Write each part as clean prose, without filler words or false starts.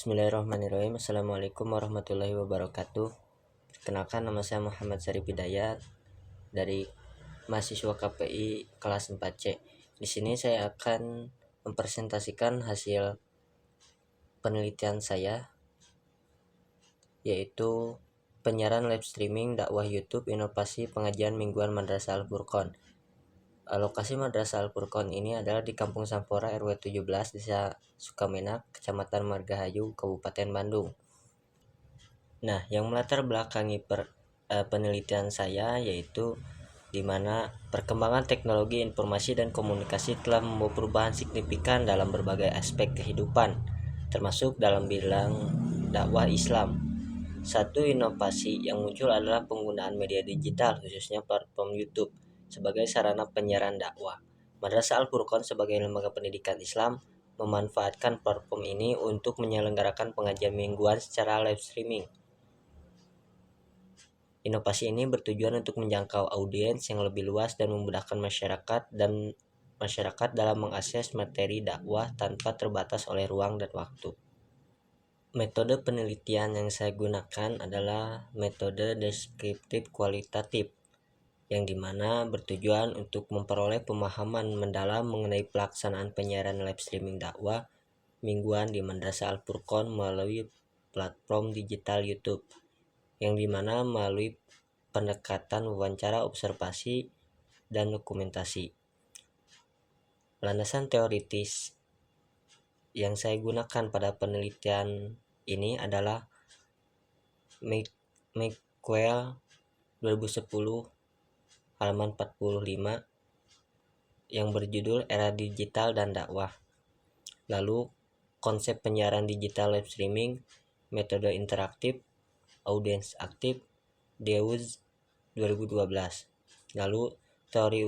Bismillahirrahmanirrahim. Assalamualaikum warahmatullahi wabarakatuh. Perkenalkan, nama saya Muhammad Syarif Hidayat dari mahasiswa KPI kelas 4C. Di sini saya akan mempresentasikan hasil penelitian saya, yaitu penyiaran live streaming dakwah YouTube inovasi pengajian mingguan Madrasah Al-Furqon. Lokasi Madrasah Al-Furqon ini adalah di Kampung Sampora RW 17, Desa Sukamenak, Kecamatan Margahayu, Kabupaten Bandung. Nah, yang melatar belakangi penelitian saya yaitu di mana perkembangan teknologi informasi dan komunikasi telah membawa perubahan signifikan dalam berbagai aspek kehidupan, termasuk dalam bidang dakwah Islam. Satu inovasi yang muncul adalah penggunaan media digital, khususnya platform YouTube, sebagai sarana penyiaran dakwah. Madrasah Al-Furqon sebagai lembaga pendidikan Islam memanfaatkan platform ini untuk menyelenggarakan pengajian mingguan secara live streaming. Inovasi ini bertujuan untuk menjangkau audiens yang lebih luas dan memudahkan masyarakat dalam mengakses materi dakwah tanpa terbatas oleh ruang dan waktu. Metode penelitian yang saya gunakan adalah metode deskriptif kualitatif, yang dimana bertujuan untuk memperoleh pemahaman mendalam mengenai pelaksanaan penyiaran live streaming dakwah mingguan di Madrasah Al-Furqon melalui platform digital YouTube, yang dimana melalui pendekatan wawancara, observasi, dan dokumentasi. Landasan teoritis yang saya gunakan pada penelitian ini adalah McQuell 2010 halaman 45 yang berjudul Era Digital dan Dakwah. Lalu konsep penyiaran digital live streaming, metode interaktif, audiens aktif, Dewuz 2012. Lalu teori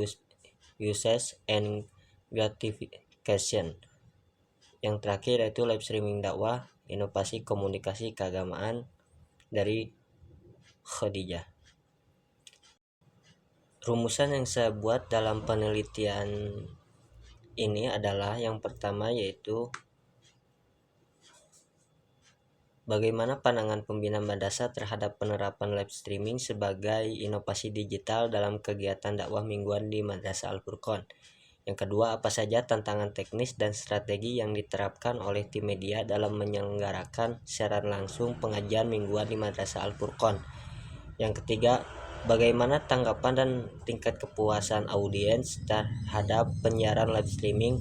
usage and gratification. Yang terakhir yaitu live streaming dakwah, inovasi komunikasi keagamaan dari Khadijah. Rumusan yang saya buat dalam penelitian ini adalah yang pertama, yaitu bagaimana pandangan pembina madrasah terhadap penerapan live streaming sebagai inovasi digital dalam kegiatan dakwah mingguan di Madrasah Al-Furqon. Yang kedua, apa saja tantangan teknis dan strategi yang diterapkan oleh tim media dalam menyelenggarakan secara langsung pengajian mingguan di Madrasah Al-Furqon. Yang ketiga, bagaimana tanggapan dan tingkat kepuasan audiens terhadap penyiaran live streaming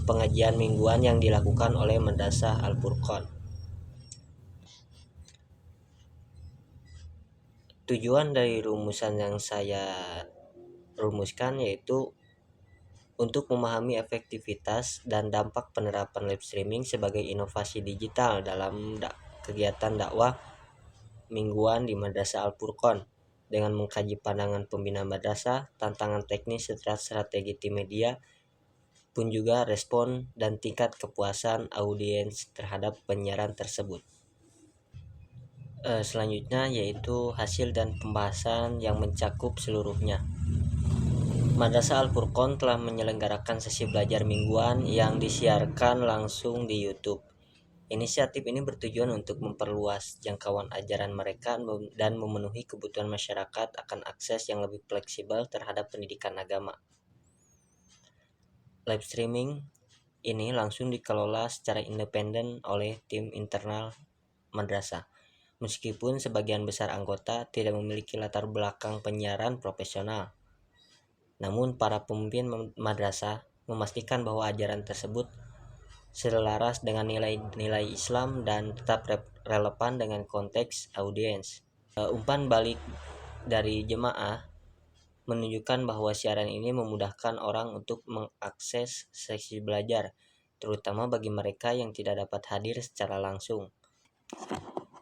pengajian mingguan yang dilakukan oleh Madrasah Al-Furqon. Tujuan dari rumusan yang saya rumuskan yaitu untuk memahami efektivitas dan dampak penerapan live streaming sebagai inovasi digital dalam kegiatan dakwah mingguan di Madrasah Al-Furqon, dengan mengkaji pandangan pembina madrasah, tantangan teknis serta strategi tim media, pun juga respon dan tingkat kepuasan audiens terhadap penyiaran tersebut. Selanjutnya yaitu hasil dan pembahasan yang mencakup seluruhnya. Madrasah Al-Furqon telah menyelenggarakan sesi belajar mingguan yang disiarkan langsung di YouTube. Inisiatif ini bertujuan untuk memperluas jangkauan ajaran mereka dan memenuhi kebutuhan masyarakat akan akses yang lebih fleksibel terhadap pendidikan agama. Live streaming ini langsung dikelola secara independen oleh tim internal madrasah. Meskipun sebagian besar anggota tidak memiliki latar belakang penyiaran profesional, namun para pemimpin madrasah memastikan bahwa ajaran tersebut selaras dengan nilai-nilai Islam dan tetap relevan dengan konteks audiens. Umpan balik dari jemaah menunjukkan bahwa siaran ini memudahkan orang untuk mengakses sesi belajar, terutama bagi mereka yang tidak dapat hadir secara langsung.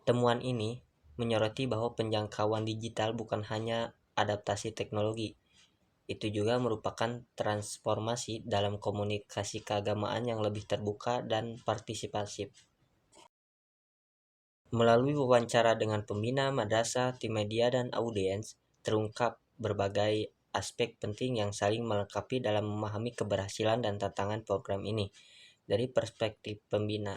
Temuan ini menyoroti bahwa penjangkauan digital bukan hanya adaptasi teknologi, itu juga merupakan transformasi dalam komunikasi keagamaan yang lebih terbuka dan partisipasif. Melalui wawancara dengan pembina madrasah, tim media, dan audiens, terungkap berbagai aspek penting yang saling melengkapi dalam memahami keberhasilan dan tantangan program ini. Dari perspektif pembina,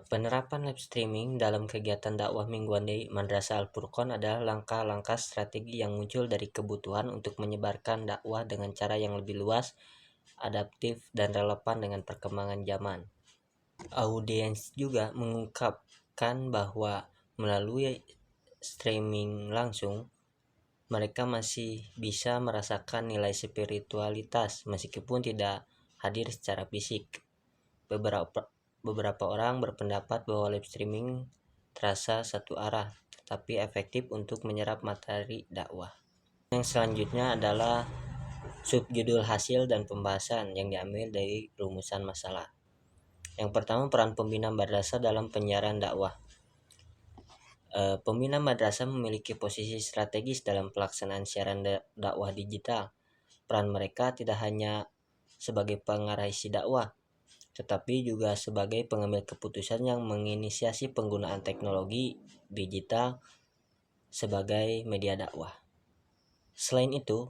Penerapan live streaming dalam kegiatan dakwah mingguan di Madrasah Al-Furqon adalah langkah-langkah strategi yang muncul dari kebutuhan untuk menyebarkan dakwah dengan cara yang lebih luas, adaptif, dan relevan dengan perkembangan zaman. Audiens juga mengungkapkan bahwa melalui streaming langsung, mereka masih bisa merasakan nilai spiritualitas meskipun tidak hadir secara fisik. Beberapa orang berpendapat bahwa live streaming terasa satu arah, tetapi efektif untuk menyerap materi dakwah. Yang selanjutnya adalah subjudul hasil dan pembahasan yang diambil dari rumusan masalah. Yang pertama, peran pembina madrasah dalam penyiaran dakwah. Pembina madrasah memiliki posisi strategis dalam pelaksanaan siaran dakwah digital. Peran mereka tidak hanya sebagai pengarah isi dakwah, tetapi juga sebagai pengambil keputusan yang menginisiasi penggunaan teknologi digital sebagai media dakwah. Selain itu,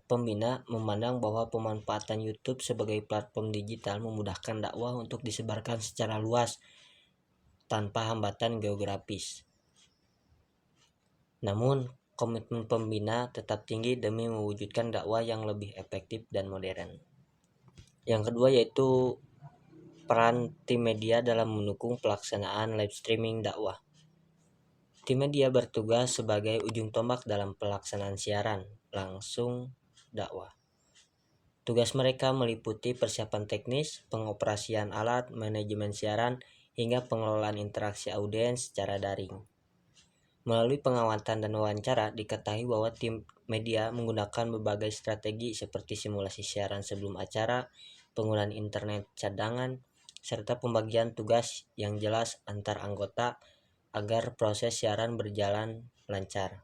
pembina memandang bahwa pemanfaatan YouTube sebagai platform digital memudahkan dakwah untuk disebarkan secara luas tanpa hambatan geografis. Namun, komitmen pembina tetap tinggi demi mewujudkan dakwah yang lebih efektif dan modern. Yang kedua yaitu peran tim media dalam mendukung pelaksanaan live streaming dakwah. Tim media bertugas sebagai ujung tombak dalam pelaksanaan siaran langsung dakwah. Tugas mereka meliputi persiapan teknis, pengoperasian alat, manajemen siaran, hingga pengelolaan interaksi audiens secara daring. Melalui pengamatan dan wawancara, diketahui bahwa tim media menggunakan berbagai strategi seperti simulasi siaran sebelum acara, penggunaan internet cadangan, serta pembagian tugas yang jelas antar anggota agar proses siaran berjalan lancar.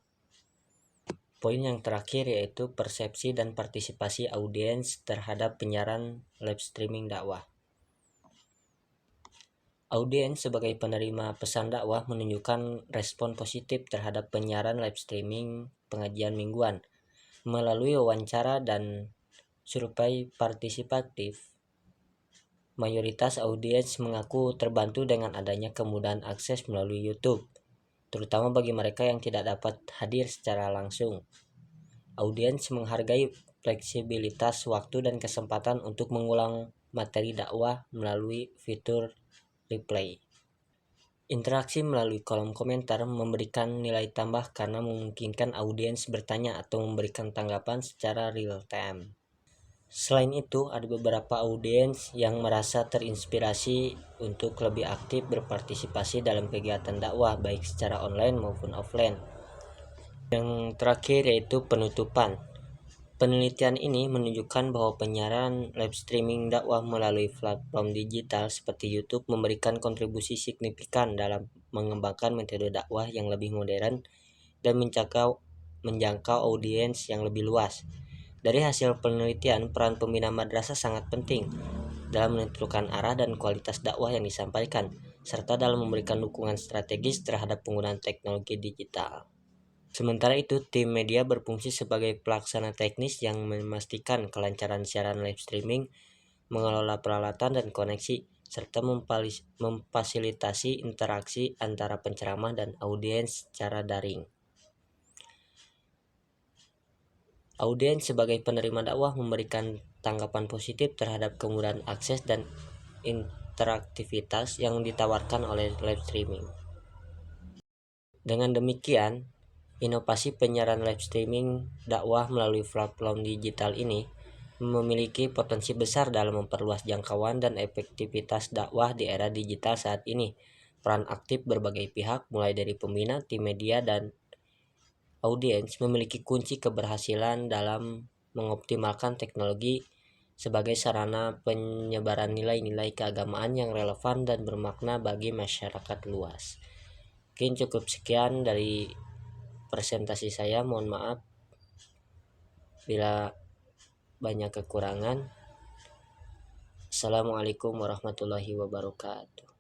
Poin yang terakhir yaitu persepsi dan partisipasi audiens terhadap penyiaran live streaming dakwah. Audiens sebagai penerima pesan dakwah menunjukkan respon positif terhadap penyiaran live streaming pengajian mingguan. Melalui wawancara dan survei partisipatif, mayoritas audiens mengaku terbantu dengan adanya kemudahan akses melalui YouTube, terutama bagi mereka yang tidak dapat hadir secara langsung. Audiens menghargai fleksibilitas waktu dan kesempatan untuk mengulang materi dakwah melalui fitur replay. Interaksi melalui kolom komentar memberikan nilai tambah karena memungkinkan audiens bertanya atau memberikan tanggapan secara real time. Selain itu, ada beberapa audiens yang merasa terinspirasi untuk lebih aktif berpartisipasi dalam kegiatan dakwah baik secara online maupun offline. Yang terakhir yaitu penutupan. Penelitian ini menunjukkan bahwa penyiaran live streaming dakwah melalui platform digital seperti YouTube memberikan kontribusi signifikan dalam mengembangkan metode dakwah yang lebih modern dan menjangkau audiens yang lebih luas. Dari hasil penelitian, peran pembina madrasah sangat penting dalam menentukan arah dan kualitas dakwah yang disampaikan, serta dalam memberikan dukungan strategis terhadap penggunaan teknologi digital. Sementara itu, tim media berfungsi sebagai pelaksana teknis yang memastikan kelancaran siaran live streaming, mengelola peralatan dan koneksi, serta memfasilitasi interaksi antara penceramah dan audiens secara daring. Audiens sebagai penerima dakwah memberikan tanggapan positif terhadap kemudahan akses dan interaktivitas yang ditawarkan oleh live streaming. Dengan demikian, inovasi penyiaran live streaming dakwah melalui platform digital ini memiliki potensi besar dalam memperluas jangkauan dan efektivitas dakwah di era digital saat ini. Peran aktif berbagai pihak, mulai dari pembina, tim media, dan audiens, memiliki kunci keberhasilan dalam mengoptimalkan teknologi sebagai sarana penyebaran nilai-nilai keagamaan yang relevan dan bermakna bagi masyarakat luas. Mungkin cukup sekian dari presentasi saya, mohon maaf bila banyak kekurangan. Assalamualaikum warahmatullahi wabarakatuh.